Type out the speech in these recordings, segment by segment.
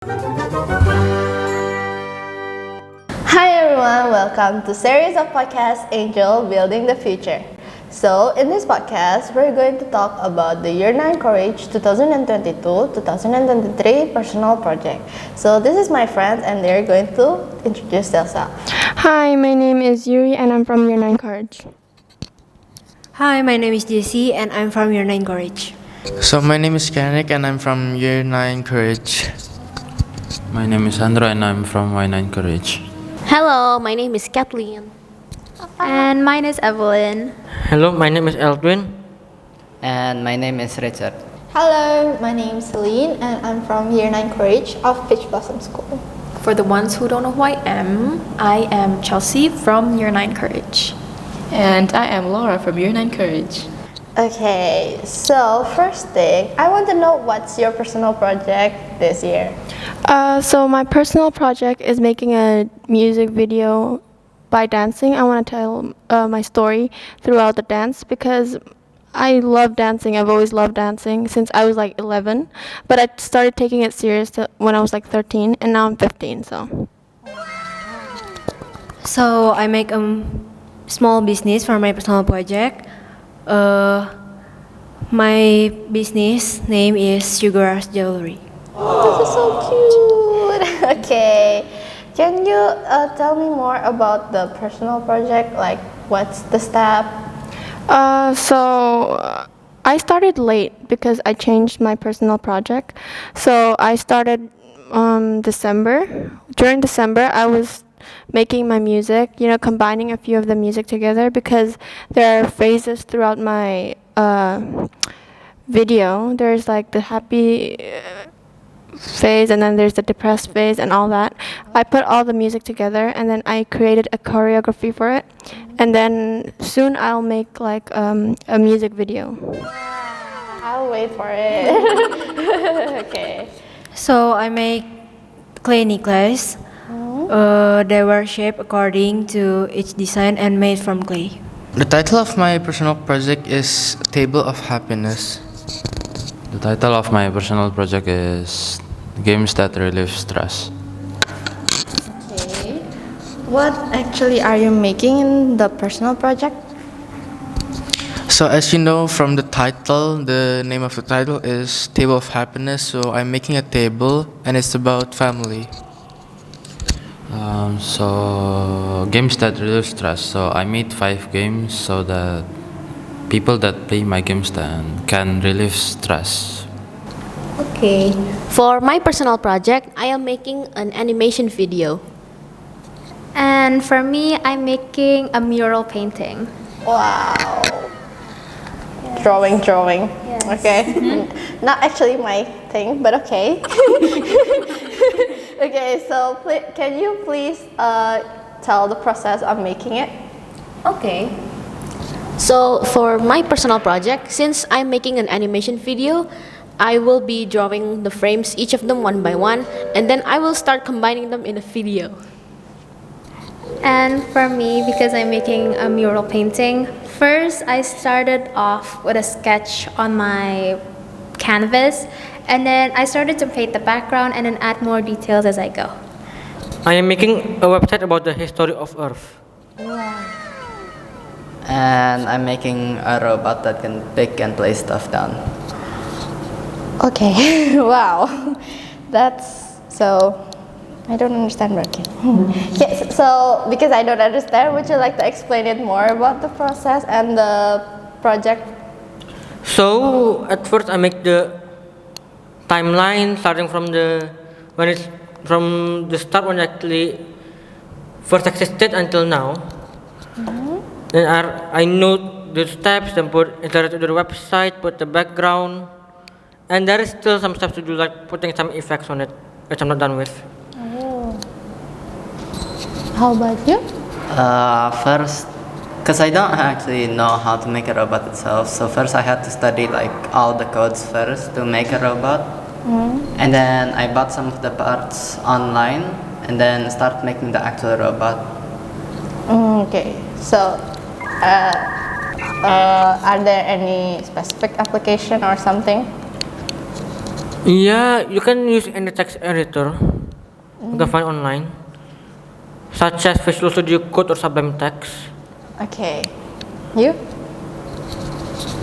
Hi everyone, welcome to series of podcast Angel Building the Future. So in this podcast, we're going to talk about the Year 9 Courage 2022-2023 personal project. So this is my friends and they're going to introduce themselves. Hi, my name is Yuri and I'm from Year 9 Courage. Hi, my name is Jessie and I'm from Year 9 Courage. So my name is Kanik and I'm from Year 9 Courage. My name is Andro and I'm from Y9 Courage. Hello, my name is Kathleen. And mine is Evelyn. Hello, my name is Eldwin. And my name is Richard. Hello, my name is Celine and I'm from Year 9 Courage of Peach Blossom School. For the ones who don't know who I am Chelsea from Year 9 Courage. And I am Laura from Year 9 Courage. Okay, so first thing, I want to know what's your personal project this year? So my personal project is making a music video by dancing. I want to tell my story throughout the dance because I love dancing. I've always loved dancing since I was like 11, but I started taking it serious when I was like 13 and now I'm 15, So I make a small business for my personal project. My business name is Hellaurrrr Jewelry. Oh, this is so cute. Okay, can you tell me more about the personal project? Like, what's the step? I started late because I changed my personal project. So I started December. During December, I was making my music, combining a few of the music together because there are phases throughout my video. There's like the happy phase and then there's the depressed phase and all that. I put all the music together and then I created a choreography for it, and then soon I'll make like a music video. I'll wait for it. Okay. So I make clay necklace. They were shaped according to each design and made from clay. The title of my personal project is Table of Happiness. The title of my personal project is Games That Relieve Stress. Okay. What actually are you making in the personal project? So as you know from the title, the name of the title is Table of Happiness. So I'm making a table and it's about family. So games that relieve stress. So I made 5 games so that people that play my games then can relieve stress. Okay. For my personal project, I am making an animation video. And for me, I'm making a mural painting. Wow. Drawing. Yes. Okay. Not actually my thing, but okay. Okay, so can you please tell the process of making it? Okay. So for my personal project, since I'm making an animation video, I will be drawing the frames, each of them one by one, and then I will start combining them in a video. And for me, because I'm making a mural painting, first I started off with a sketch on my canvas, and then I started to paint the background and then add more details as I go. I am making a website about the history of Earth. And I'm making a robot that can pick and place stuff down. Okay. Wow. That's so. I don't understand working. Okay, so because I don't understand, would you like to explain it more about the process and the project? So at first I make the timeline starting from the start when it actually first existed until now. Then I note the steps, then insert it to the website, put the background, and there is still some steps to do, like putting some effects on it, which I'm not done with. How about you? First, because I don't actually know how to make a robot itself, so first I had to study like all the codes first to make a robot. And then I bought some of the parts online and then start making the actual robot. Okay, so are there any specific application or something? Yeah, you can use any text editor you can find online, such as Visual Studio Code or Sublime Text. Okay. You?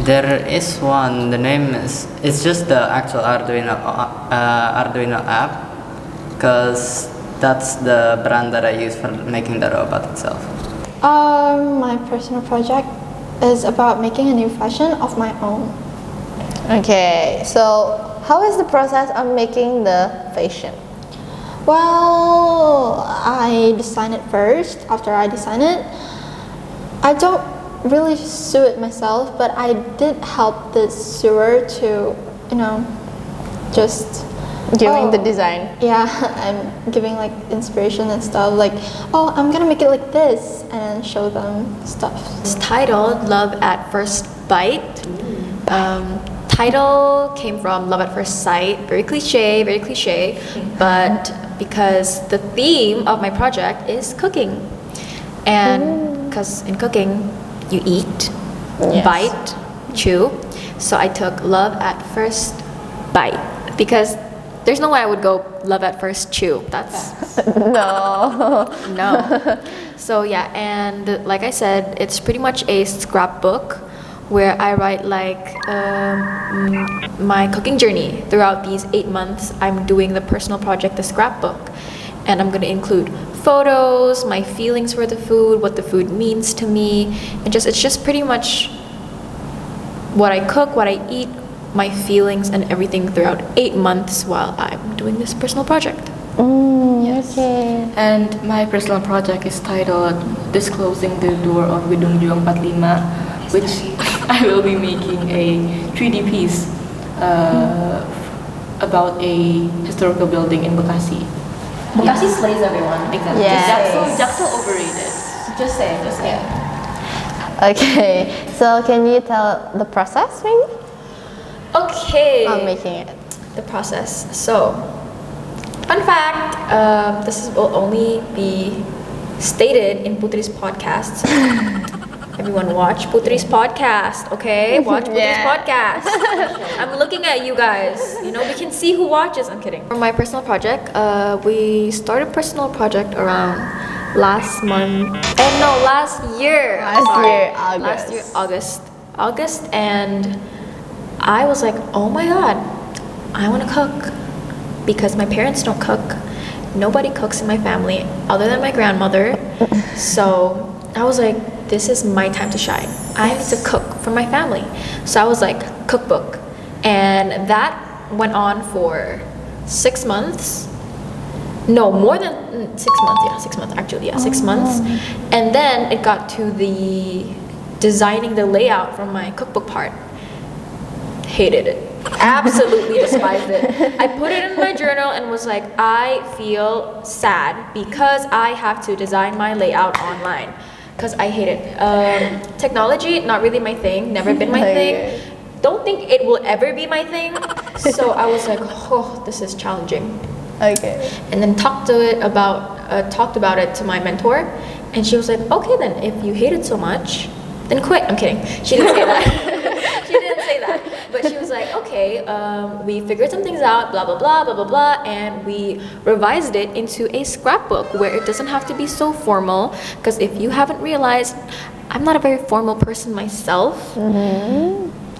There is one. The name is. It's just the actual Arduino app, because that's the brand that I use for making the robot itself. My personal project is about making a new fashion of my own. Okay. So, how is the process of making the fashion? Well, I design it first. After I design it, I don't really sew it myself, but I did help the sewer to, just Giving the design. Yeah, I'm giving like inspiration and stuff. Like, oh, I'm gonna make it like this, and show them stuff. It's titled Love at First Bite. Title came from Love at First Sight. Very cliche, but because the theme of my project is cooking. And because in cooking, you eat, bite, chew. So I took Love at First Bite because there's no way I would go Love at First Chew. That's No. no. So yeah, and like I said, it's pretty much a scrapbook where I write like my cooking journey throughout these 8 months. I'm doing the personal project, the scrapbook, and I'm gonna include photos, my feelings for the food, what the food means to me, and it's just pretty much what I cook, what I eat, my feelings, and everything throughout 8 months while I'm doing this personal project. Okay. And my personal project is titled Disclosing the Door of Gedung Juang 45, which I will be making a 3D piece about a historical building in Bekasi. Bekasi slays everyone. Exactly. Yes. Jaksel overrated. Just say. Okay. So, can you tell the process maybe? Okay. Of making it. The process. So, fun fact, this will only be stated in Putri's podcast. Everyone watch Putri's podcast, okay? Watch Putri's podcast. I'm looking at you guys. We can see who watches. I'm kidding. For my personal project, we started personal project around last year. Last year, August, and I was like, oh my god, I want to cook because my parents don't cook. Nobody cooks in my family other than my grandmother. So I was like, this is my time to shine. I need to cook for my family. So I was like, cookbook. And that went on for 6 months. No, more than 6 months. Yeah, 6 months actually. Yeah, 6 months. And then it got to the designing the layout from my cookbook part. Hated it. Absolutely despised it. I put it in my journal and was like, I feel sad because I have to design my layout online. Because I hate it. Technology, not really my thing. Never been my thing. Don't think it will ever be my thing. So I was like, oh, this is challenging. Okay. And then talked about it to my mentor, and she was like, okay, then if you hate it so much, then quit. I'm kidding. She didn't say that. She didn't say that. But she was like, okay, we figured some things out, blah, blah, blah, blah, blah, blah, and we revised it into a scrapbook where it doesn't have to be so formal, because if you haven't realized, I'm not a very formal person myself.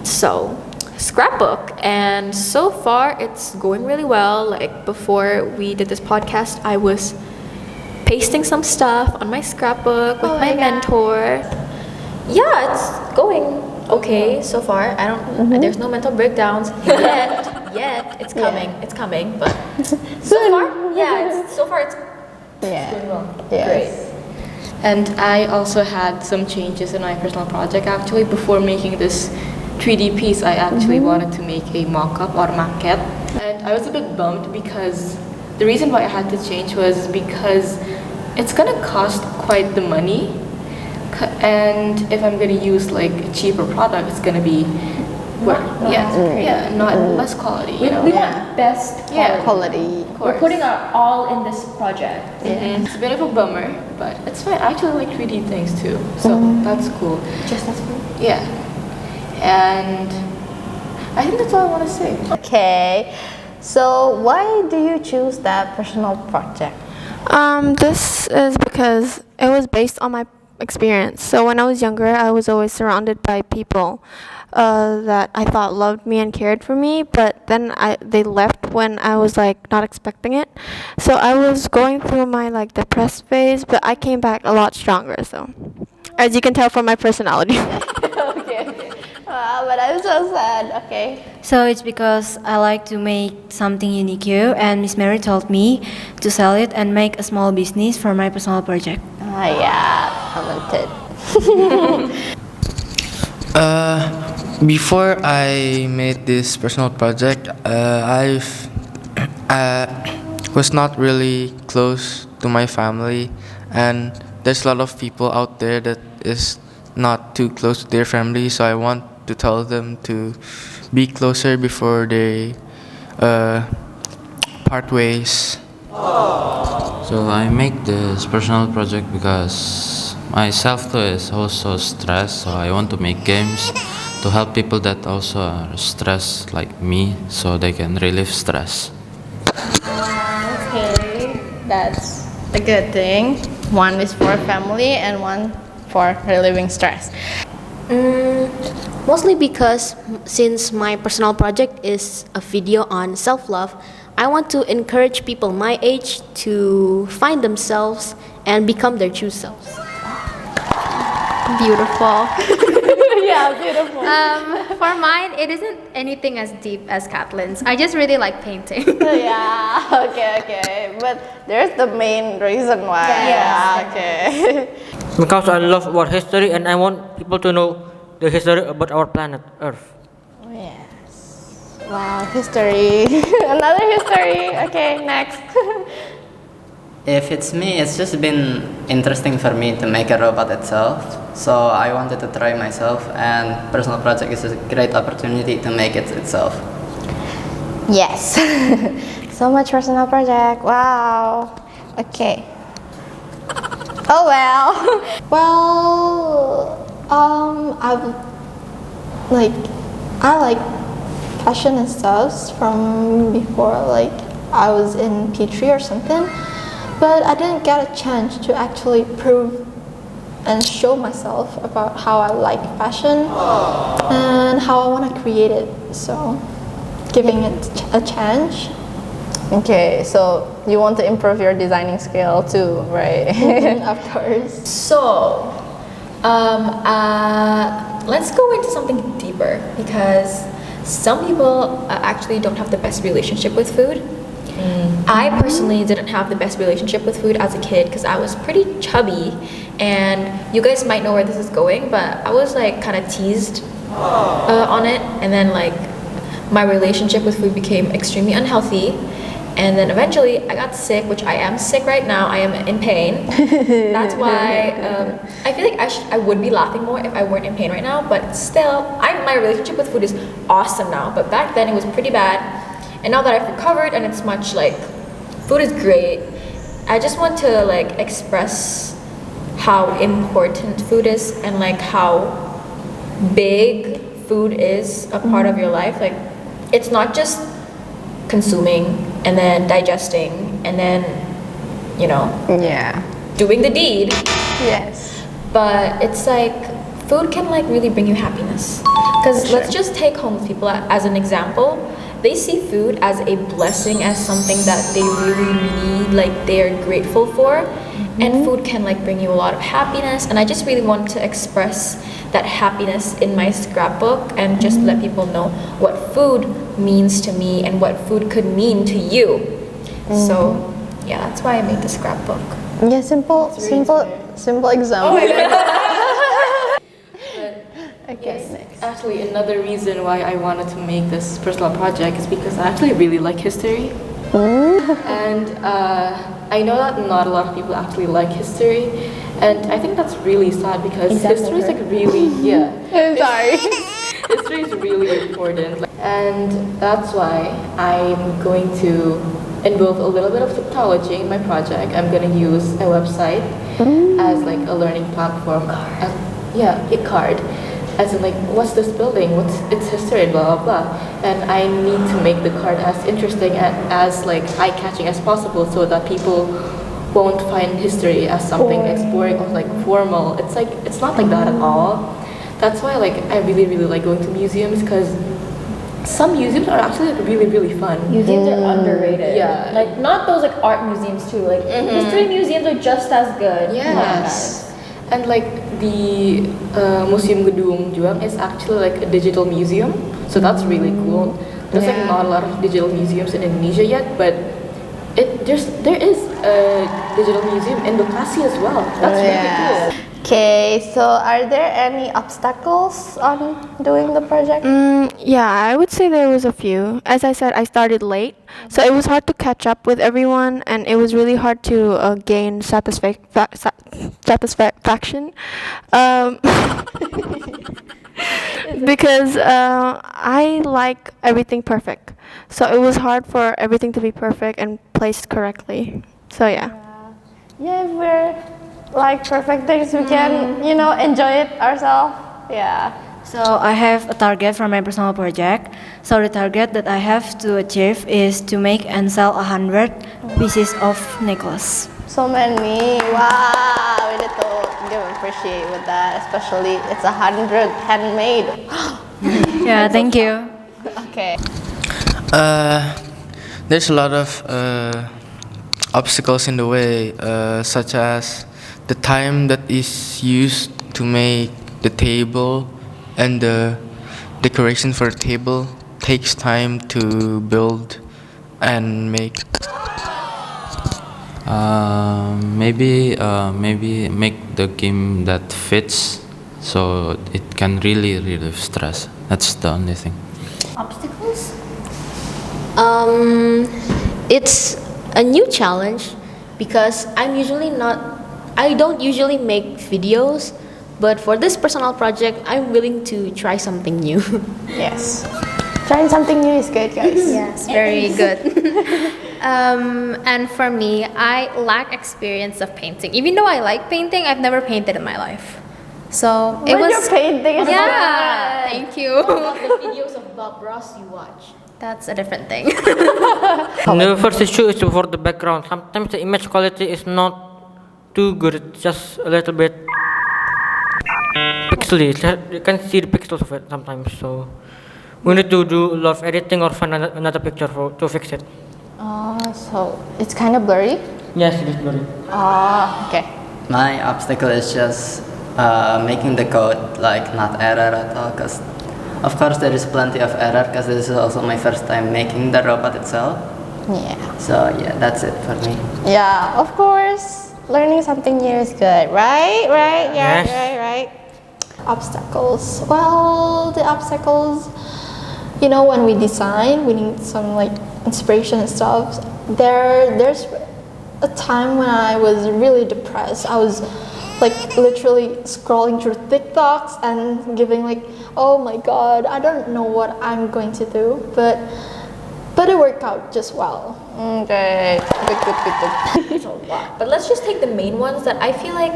So, scrapbook, and so far it's going really well. Like before we did this podcast, I was pasting some stuff on my scrapbook with my mentor. Yeah, it's going okay so far. There's no mental breakdowns yet. It's coming, but so far it's going well. Great. And I also had some changes in my personal project actually. Before making this 3D piece, I actually wanted to make a mock-up or maquette. And I was a bit bummed because the reason why I had to change was because it's gonna cost quite the money. And if I'm gonna use like a cheaper product, it's gonna be not less quality. We want best Quality. We're putting our all in this project. It's a bit of a bummer, but it's fine. I actually like 3D things too, so that's cool. Just that's cool. Yeah, and I think that's all I want to say. Okay. So why do you choose that personal project? This is because it was based on my experience. So when I was younger, I was always surrounded by people that I thought loved me and cared for me, but then they left when I was like not expecting it. So I was going through my like depressed phase, but I came back a lot stronger. So as you can tell from my personality. Okay. Wow, but I'm so sad. Okay. So it's because I like to make something unique here, and Miss Mary told me to sell it and make a small business for my personal project. Yeah, talented. Before I made this personal project, I was not really close to my family, and there's a lot of people out there that is not too close to their family, so I want to tell them to be closer before they part ways. So I make this personal project because myself too is also stressed. So I want to make games to help people that also are stressed like me, so they can relieve stress. Okay, that's a good thing. One is for family and one for relieving stress. Mostly because since my personal project is a video on self-love, I want to encourage people my age to find themselves and become their true selves. Beautiful. Yeah, beautiful. For mine, it isn't anything as deep as Kathleen's. I just really like painting. Yeah, okay. But there's the main reason why. Yeah, okay. Because I love our history and I want people to know the history about our planet Earth. Yes. Wow, history. Another history. Okay, next. If it's me, it's just been interesting for me to make a robot itself. So I wanted to try myself, and personal project is a great opportunity to make it itself. Yes. So much personal project. Wow. Okay. Oh well. Well, I like fashion and stuff from before, like I was in P3 or something, but I didn't get a chance to actually prove and show myself about how I like fashion and how I want to create it. So, giving it a chance. Okay, so you want to improve your designing skill too, right? Of course. So, let's go into something deeper because some people actually don't have the best relationship with food. I personally didn't have the best relationship with food as a kid because I was pretty chubby, and you guys might know where this is going, but I was like kind of teased on it, and then like my relationship with food became extremely unhealthy. And then eventually I got sick, which I am sick right now. I am in pain. That's why I feel like I would be laughing more if I weren't in pain right now. But still, my relationship with food is awesome now. But back then it was pretty bad. And now that I've recovered and it's much like, food is great. I just want to like express how important food is and like how big food is a part of your life. Like, it's not just consuming and then digesting and then, you know, doing the deed. Yes. But it's like food can like really bring you happiness. Because let's just take homeless people as an example. They see food as a blessing, as something that they really need, like they're grateful for. And food can like bring you a lot of happiness. And I just really want to express that happiness in my scrapbook and just let people know what food means to me and what food could mean to you. So yeah, that's why I made the scrapbook. Yeah, simple example. Okay, next. Actually, another reason why I wanted to make this personal project is because I actually really like history. And I know that not a lot of people actually like history, and I think that's really sad because history is like really, Sorry. history is really important, and that's why I'm going to involve a little bit of technology in my project. I'm going to use a website as like a learning platform. A card. as in like, what's this building? What's its history? Blah blah blah. And I need to make the card as interesting and as like eye-catching as possible, so that people won't find history as something boring or like formal. It's like it's not like that at all. That's why like I really like going to museums, because some museums are actually like really fun. Museums are underrated. Yeah. Like not those like art museums too. Like history museums are just as good. Yes. And like the Museum Gedung Juang is actually like a digital museum, so that's really cool. There's like not a lot of digital museums in Indonesia yet, but there is a digital museum in Bekasi as well. That's really cool. Okay, so are there any obstacles on doing the project? Yeah, I would say there was a few. As I said, I started late, so it was hard to catch up with everyone, and it was really hard to gain satisfaction. Because I like everything perfect, so it was hard for everything to be perfect and placed correctly. So yeah. Yeah, if we're like perfect things, we can, enjoy it ourselves. Yeah. So I have a target for my personal project. So the target that I have to achieve is to make and sell 100 pieces of necklace. So many. Wow. We need to give appreciate with that, especially it's 100 handmade. Yeah, thank you. Okay. There's a lot of obstacles in the way, such as the time that is used to make the table and the decoration for the table takes time to build and make. Maybe make the game that fits, so it can really relieve stress. That's the only thing. Obstacles? It's a new challenge because I don't usually make videos, but for this personal project, I'm willing to try something new. Yes. Trying something new is good, guys. Yes, very good. And for me, I lack experience of painting. Even though I like painting, I've never painted in my life. So it was. Your painting is Yeah, thank you. What about the videos of Bob Ross you watch? That's a different thing. The first issue is for the background. Sometimes the image quality is not too good. It's just a little bit pixely. You can see the pixels of it sometimes. So we need to do a lot of editing or find another picture to fix it. So it's kind of blurry. Yes, it is blurry. Okay. My obstacle is just making the code like not error at all, because of course there is plenty of error, because this is also my first time making the robot itself. Yeah. So yeah, that's it for me. Yeah, of course. Learning something new is good, right? Right? Yeah, Yes. right. Obstacles. Well, the obstacles, when we design, we need some like inspiration and stuff. There's a time when I was really depressed. I was like literally scrolling through TikToks and giving like, oh my god, I don't know what I'm going to do, but it worked out just well. Okay. Good. It's a lot. But let's just take the main ones that I feel like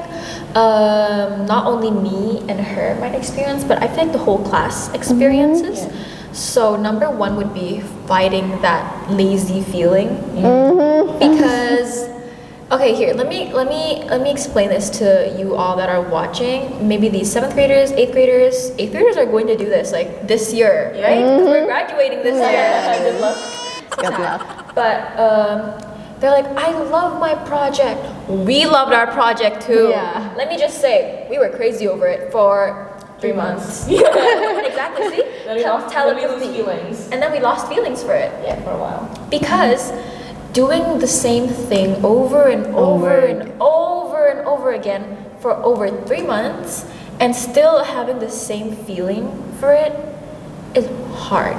not only me and her might experience, but I feel like the whole class experiences. So number one would be fighting that lazy feeling. Because okay, here, let me explain this to you all that are watching. Maybe these 7th graders, 8th graders are going to do this like this year, right? Because we're graduating this year. Good luck. Good luck. But they're like, I love my project. We loved our project too. Yeah. Let me just say, we were crazy over it for 3 months. Exactly. See? Then we lost Telepathy. feelings. And then we lost feelings for it. Yeah, for a while. Because doing the same thing over and over again for over 3 months and still having the same feeling for it is hard.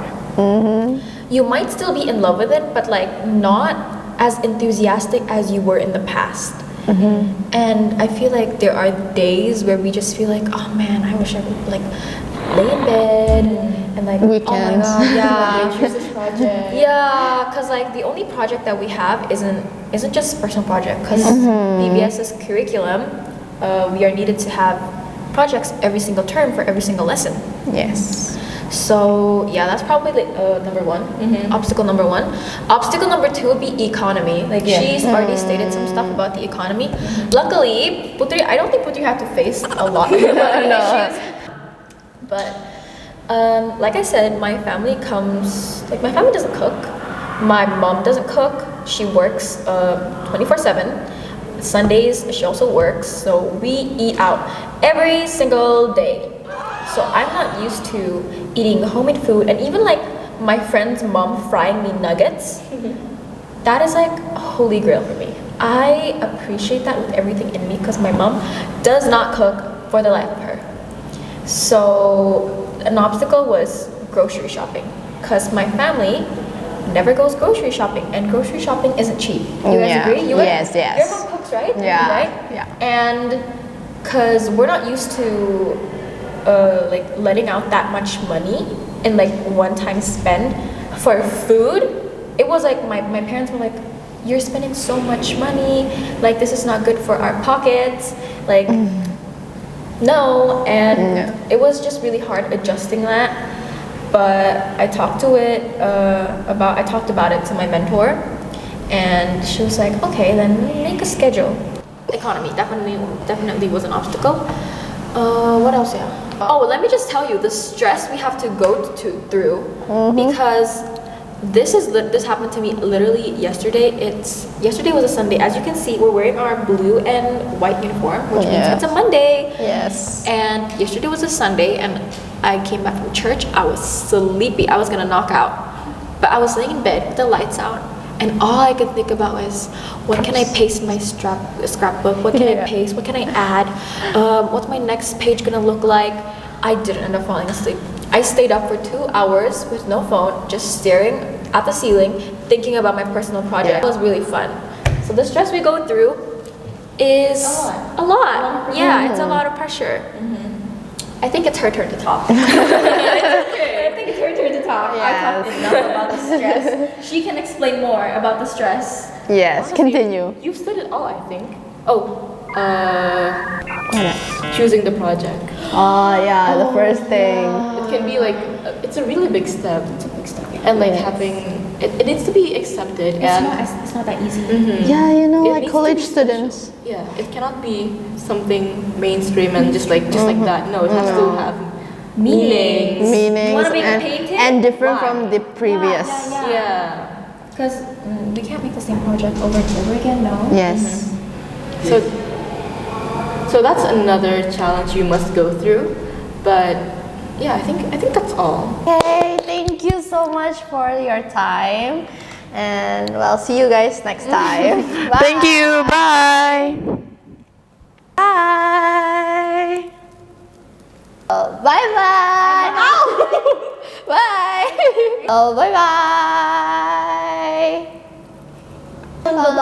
You might still be in love with it, but like not as enthusiastic as you were in the past. And I feel like there are days where we just feel like, oh man, I wish I would like lay in bed and like, Weekends. oh my god, yeah. Choose this project. Yeah, because like the only project that we have isn't just a personal project. Because BBS's curriculum, we are needed to have projects every single term for every single lesson. Yes. So yeah, that's probably number one. Obstacle number one. Obstacle number two would be economy. Like she's already stated some stuff about the economy. Luckily, Putri, I don't think Putri had to face a lot of issues. But like I said, my family doesn't cook. My mom doesn't cook. She works 24/7. Sundays she also works, so we eat out every single day. So I'm not used to eating homemade food, and even like my friend's mom frying me nuggets, that is like a holy grail for me. I appreciate that with everything in me because my mom does not cook for the life of her. So an obstacle was grocery shopping because my family never goes grocery shopping, and grocery shopping isn't cheap. You guys agree? Yes. Your mom cooks, right? Yeah. Right? Yeah. And because we're not used to like letting out that much money in like one-time spend for food, it was like my parents were like, you're spending so much money, like this is not good for our pockets, like no. And it was just really hard adjusting that. But I talked about it to my mentor, and she was like, okay, then make a schedule. Economy definitely was an obstacle. What else? Yeah. Oh, let me just tell you the stress we have to go through because this happened to me literally yesterday. Yesterday was a Sunday. As you can see, we're wearing our blue and white uniform, which means it's a Monday. Yes. And yesterday was a Sunday, and I came back from church. I was sleepy. I was gonna knock out, but I was laying in bed with the lights out, and all I could think about was, what can I paste in my scrapbook? What can I paste? What can I add? What's my next page gonna look like? I didn't end up falling asleep. I stayed up for 2 hours with no phone, just staring at the ceiling, thinking about my personal project. It was really fun. So the stress we go through is a lot. Yeah, it's a lot of pressure. I think it's her turn to talk. I think it's her turn to talk. I talked enough about the stress. She can explain more about the stress. Yes, continue. You've said it all, I think. Choosing the project. Oh yeah, the first thing. It can be like, it's a really big step. And like having, it needs to be accepted. It's not that easy. Yeah, you know, It like needs to college be students. Yeah, it cannot be something mainstream and just like that. No, it has to have meanings. Meanings You wanna make a painting? and different from the previous. Yeah. Because we can't make the same project over and over again, no? Yes. So that's another challenge you must go through. But yeah, I think that's all. Okay, thank you so much for your time, and well, see you guys next time. Bye. Thank you. Bye. Bye. Bye bye. Bye. Oh, bye bye. Bye bye.